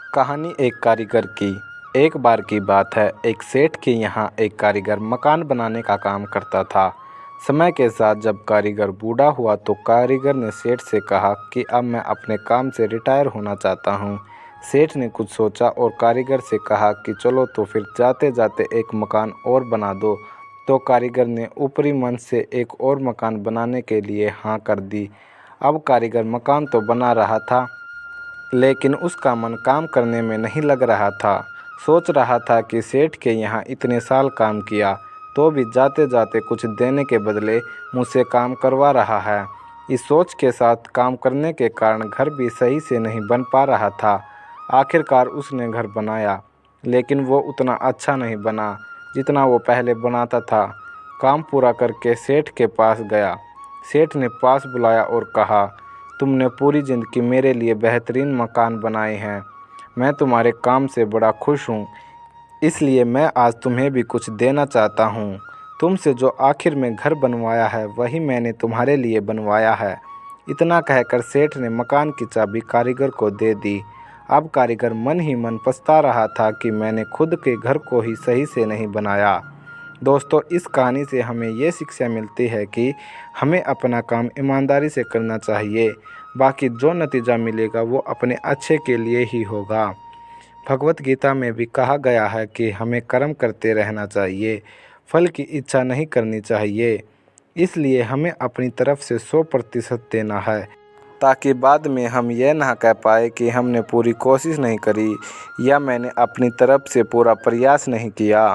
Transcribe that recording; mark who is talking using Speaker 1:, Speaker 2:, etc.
Speaker 1: कहानी एक कारीगर की। एक बार की बात है, एक सेठ के यहाँ एक कारीगर मकान बनाने का काम करता था। समय के साथ जब कारीगर बूढ़ा हुआ तो कारीगर ने सेठ से कहा कि अब मैं अपने काम से रिटायर होना चाहता हूँ। सेठ ने कुछ सोचा और कारीगर से कहा कि चलो तो फिर जाते जाते एक मकान और बना दो। तो कारीगर ने ऊपरी मन से एक और मकान बनाने के लिए हाँ कर दी। अब कारीगर मकान तो बना रहा था, लेकिन उसका मन काम करने में नहीं लग रहा था। सोच रहा था कि सेठ के यहाँ इतने साल काम किया तो भी जाते जाते कुछ देने के बदले मुझसे काम करवा रहा है। इस सोच के साथ काम करने के कारण घर भी सही से नहीं बन पा रहा था। आखिरकार उसने घर बनाया, लेकिन वो उतना अच्छा नहीं बना जितना वो पहले बनाता था। काम पूरा करके सेठ के पास गया। सेठ ने पास बुलाया और कहा, तुमने पूरी ज़िंदगी मेरे लिए बेहतरीन मकान बनाए हैं। मैं तुम्हारे काम से बड़ा खुश हूँ, इसलिए मैं आज तुम्हें भी कुछ देना चाहता हूँ। तुमसे जो आखिर में घर बनवाया है वही मैंने तुम्हारे लिए बनवाया है। इतना कहकर सेठ ने मकान की चाबी कारीगर को दे दी। अब कारीगर मन ही मन पछता रहा था कि मैंने खुद के घर को ही सही से नहीं बनाया। दोस्तों, इस कहानी से हमें ये शिक्षा मिलती है कि हमें अपना काम ईमानदारी से करना चाहिए। बाकी जो नतीजा मिलेगा वो अपने अच्छे के लिए ही होगा। भगवत गीता में भी कहा गया है कि हमें कर्म करते रहना चाहिए, फल की इच्छा नहीं करनी चाहिए। इसलिए हमें अपनी तरफ से 100% देना है, ताकि बाद में हम ये ना कह पाए कि हमने पूरी कोशिश नहीं करी या मैंने अपनी तरफ से पूरा प्रयास नहीं किया।